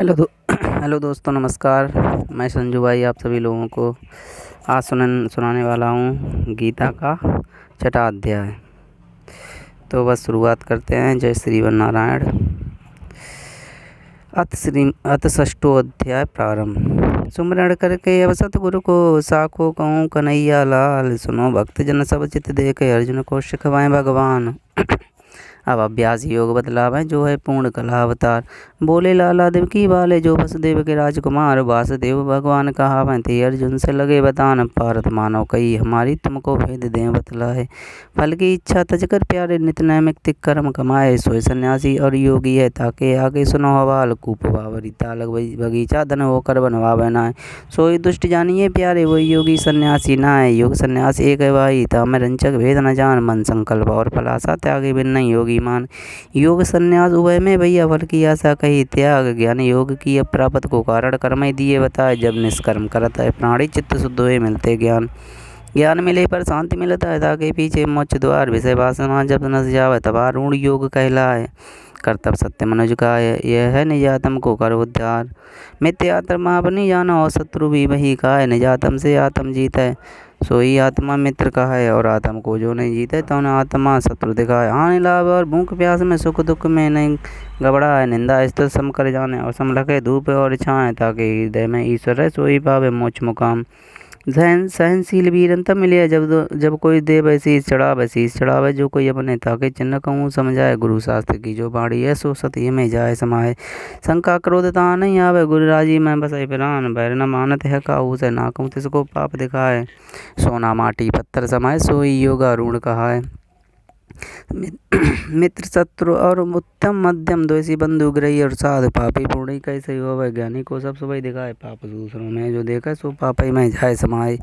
Hello दोस्तों, नमस्कार। मैं संजू भाई आप सभी लोगों को आज सुनाने वाला हूँ गीता का छठा अध्याय। तो बस शुरुआत करते हैं। जय श्री नारायण। अथ षष्ठो अध्याय प्रारंभ। सुमरण करके अब सतगुरु को साखो कहूँ कन्हैया लाल, सुनो भक्त जन सब चित देख अर्जुन को सिखवाएं भगवान। अब अभ्यास योग बतलावें जो है पूर्ण कला अवतार। बोले लाला देवकी वाले जो वसुदेव के राजकुमार, वासुदेव भगवान कहावं थे अर्जुन से लगे बतान। पारत मानो कही हमारी तुमको भेद दें बतलाए, फल की इच्छा तज कर प्यारे नित नैमित्तिक कर्म कमाए। सोए सन्यासी और योगी है ताके आगे सुनो हवाल, कूप बावरी तालक बगीचा धन होकर बनवावे नाय। सोई दुष्ट जानिए प्यारे वही योगी सन्यासी नाय। योग सन्यास एक है भाई तामे रंचक भेद न जान, मन संकल्प और फलासा त्यागे बिन नहीं योगी मान। योग सन्यास उभय में भैया फल की आशा कही त्याग, ज्ञान योग की अप्राप्त को कारण कर्म दिए बताए। जब निष्कर्म करता है प्राणी चित्त शुद्ध हुए मिलते ज्ञान, ज्ञान मिले पर शांति मिलता है ताके पीछे मोक्ष द्वार। विषय वासना जब नस जावे तब ऋण योग कहलाए, कर्तव्य सत्य मनुज का यह है निजातम को कर उद्धार। मिथ्यात्मा अपनी जानो और शत्रु भी वही का है, निजातम से आत्म जीत है सोई आत्मा मित्र का है। और आत्म को जो नहीं जीते तो उन्हें आत्मा शत्रु दिखाए। हानि लाभ और भूख प्यास में सुख दुख में नहीं घबरा है, निंदा स्तुति सम कर जाने और सम लगे धूप और छाए, ताकि हृदय में ईश्वर है सोई पावे मोक्ष मुकाम। सहनशील वीरंता मिले जब कोई देव शीस चढ़ावे जो कोई अपने ताके चिन्ह कहूँ समझाए। गुरु शास्त्र की जो बाणी है सो सत्य में जाए समाए, शंका क्रोधता नहीं आवे गुरु राजी में बसे प्राण। बैर न मानत है काहू से ना कहूँ तिसको पाप दिखाए, सोना माटी पत्थर समाए सोई योगा ऋण कहाए। मित्र शत्रु और उत्तम मध्यम द्वेषी बंधु ग्रही और साधु, पापी पूर्ण कैसे हो वैज्ञानिक को सब सुबह दिखाए। पाप दूसरों में जो देखा सो पापी में जाए समाए।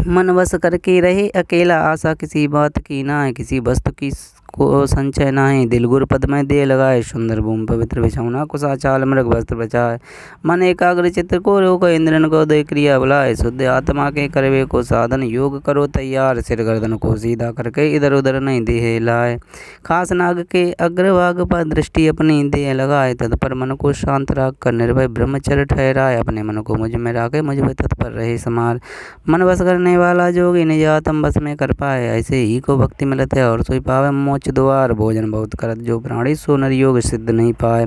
मन वश करके रहे अकेला, आशा किसी बात की ना है, किसी वस्तु की को संचय नाही। दिल गुर पद में दे लगाए, सुंदर भूमि पवित्र बिछौना कुशा चाल मृग वस्त्र बचाए। मन एकाग्र चित्र को रोक इंद्रन को दे क्रिया बुलाए, शुद्ध आत्मा के करवे को साधन योग करो तैयार। सिर गर्दन को सीधा करके इधर उधर नहीं देह लाए, खास नाग के अग्रभाग पर दृष्टि अपनी देह लगाए। तत्पर मन को शांत रख कर निर्भय ब्रह्मचर्य ठहराए, अपने मन को मुझ में राखे मुझ में तत्पर रहे समार। मन वश करने वाला जोगी निज आत्म वश में कर पाए, ऐसे ही को भक्ति मिलत है और सोई पावे मोक्ष द्वार। भोजन बहुत करत जो प्राणी सो नर योग सिद्ध नहीं पाए,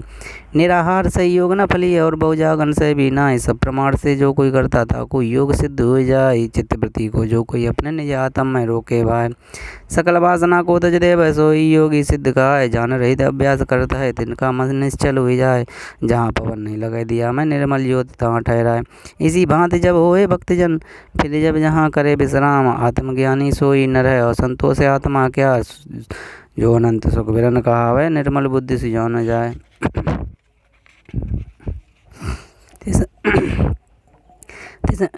निराहार से योग न फली और बहुजागन से भी ना। सब प्रमाण से जो कोई करता था को योग सिद्ध हो जाए, चित्तवृत्ति को जो कोई अपने निज आत्म में रोके भाई। सकल वासना को तज देव सोई योगी सिद्ध का है, जान रहित अभ्यास करता है तिनका मन निश्चल हो जाए। जहाँ पवन नहीं लगे दिया मैं निर्मल ज्योति तहाँ ठहराए। इसी भांति जब होए भक्तजन फिर जब जहाँ करे विश्राम, आत्मज्ञानी सोई नर है और संतोष आत्मा क्या। जो अनंत सुख विरन कहावे निर्मल बुद्धि से जान जाए।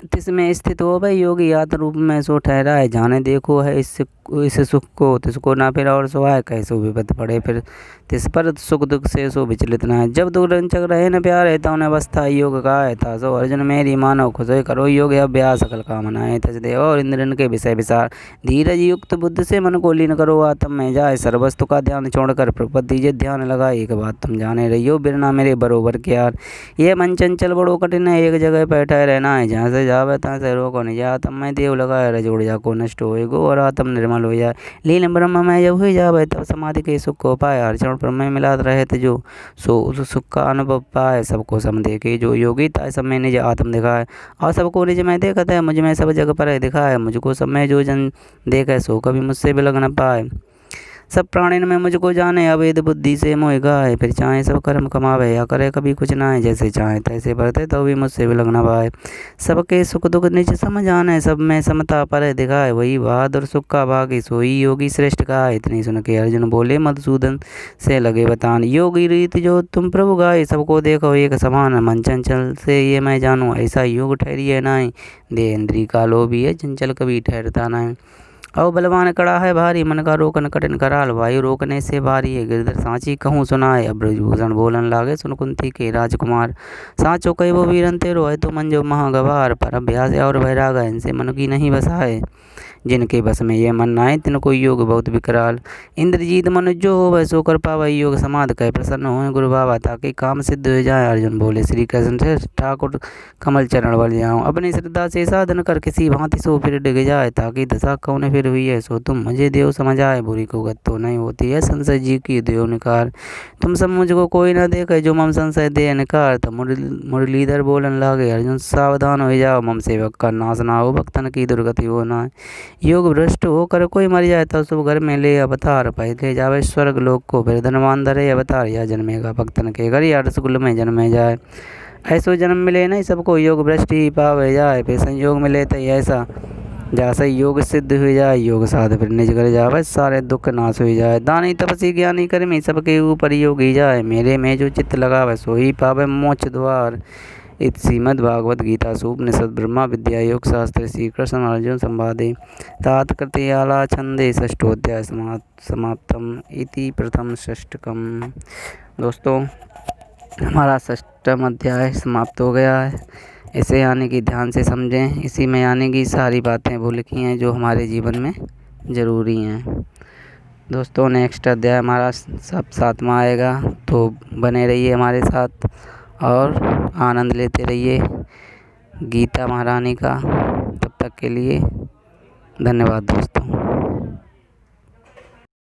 तिसमें स्थित हो भाई योगी आत्म रूप में सो ठहरा है, जाने देखो है इस सुख को तिसको ना फिर और सोहाय। कैसे विपत पड़े फिर तिस पर सुख दुख से सो विचलित न है। जब दुख रंचक रहे न प्यारे तो अवस्था योग का है था। सो अर्जुन मेरी मानव खुश करो योग अभ्यास सकल कामनाएं तज देव और इंद्रन के विषय विचार। धीरज युक्त बुद्ध से मन को लीन करो आत्म में जाए, सर्वस्तु का ध्यान छोड़कर प्रपद दीजिए ध्यान लगाए। एक बात तुम जाने रहियो बिरना मेरे बरोबर क्या, ये मन चंचल बड़ो कठिन है एक जगह बैठा रहना है। जहाँ से जावे तहाँ से रोको निज आत्म में देव लगाए, रजोड़ जा को नष्ट होएगो और आत्म निर्मल हो जाए। लीन ब्रह्म में जब हो जावे तब समाधि के सुख को पाए, हर क्षण ब्रह्म में मिलात रहे जो सो उस सुख का अनुभव पाए। सबको सम देखे जो योगी ताय सब में निज आत्म दिखाए, और सबको निज में देखता है मुझ में सब जग पर दिखाए। मुझको सब में जो जन देखे सो कभी मुझसे भी लग न पाए, सब प्राणियों में मुझको जाने अवैध बुद्धि से मोह गाए। फिर चाहे सब कर्म कमावे या करे कभी कुछ ना है, जैसे चाहे तैसे बढ़ते तो भी मुझसे भी लग न पाए। सबके सुख दुख निज समझ आने, सब में समता पर दिखाए। वही बहादुर सुख का भागी सोई योगी श्रेष्ठ का। इतनी सुन के अर्जुन बोले मधुसूदन से लगे बतान, योगी रीति जो तुम प्रभु गाए सबको देखो एक समान। मन चंचल से ये मैं जानूँ ऐसा योग ठहरिए नाई, दे इंद्री का लोभी है चंचल कभी ठहरता नहीं। और बलवान कड़ा है भारी मन का रोकन कठिन कराल, वायु रोकने से भारी है गिरधर सांची कहूँ सुनाए। अब ब्रजभूषण बोलन लागे सुन कुंती के राजकुमार, सांचो कई वो वीरन तेरो है तो मन जो महागवार। पर अभ्यास और वैराग इनसे मन की नहीं बसाए, जिनके बस में ये मन आए तिनको योग बहुत विकराल। इंद्रजीत मनुज जो हो वह सो कर पावा योग समाध कह प्रसन्न हो गुरु बाबा ताकि काम सिद्ध हो जाए। अर्जुन बोले श्री कृष्ण से ठाकुर कमल चरण बल जाऊँ। अपनी श्रद्धा से साधन कर किसी भांति सो फिर डिग जाए ताकि दशा कौन फिर हुई है सो तुम मुझे देव समझ आए। बुरी को गत तो नहीं होती है संशय जी की देव निकार। तुम सब मुझको कोई न देखे जो मम संशय दे निकार। तब मुरलीधर बोलन लागे अर्जुन सावधान हो जाओ मम सेवक का नाश ना हो भक्तन की दुर्गति हो ना। योग भ्रष्ट होकर कोई मर जाए तो शुभ घर में ले अवतार पहले जावे स्वर्ग लोक को फिर धनवान धरे अवतार या जन्मेगा भक्तन के घर या रसगुल में जन्मे जाए। ऐसो जन्म मिले नहीं सबको योग भ्रष्ट ही पावे जाए। फिर संयोग मिले तो ऐसा जैसे योग सिद्ध हो जाए योग साध फिर निज घर जावे सारे दुख नाश हो जाए। दानी तपसी ज्ञानी कर्मी सबके ऊपर योग ही जाए। मेरे में जो चित्त लगावे सो ही पावे मोक्ष द्वार। इत श्रीमद् भागवत गीता सूपनिषद ब्रह्मा विद्या योग शास्त्र श्री कृष्ण अर्जुन संवादे तात कृतयाला छंदे षष्ठोध्याय समाप्तम इति प्रथम षष्ठकम। दोस्तों हमारा षष्ठम अध्याय समाप्त हो गया है। इसे आने की ध्यान से समझें। इसी में आने की सारी बातें वो लिखी हैं जो हमारे जीवन में ज़रूरी हैं। दोस्तों नेक्स्ट अध्याय हमारा सब 7वां आएगा तो बने रहिए हमारे साथ और आनंद लेते रहिए गीता महारानी का। तब तक के लिए धन्यवाद दोस्तों।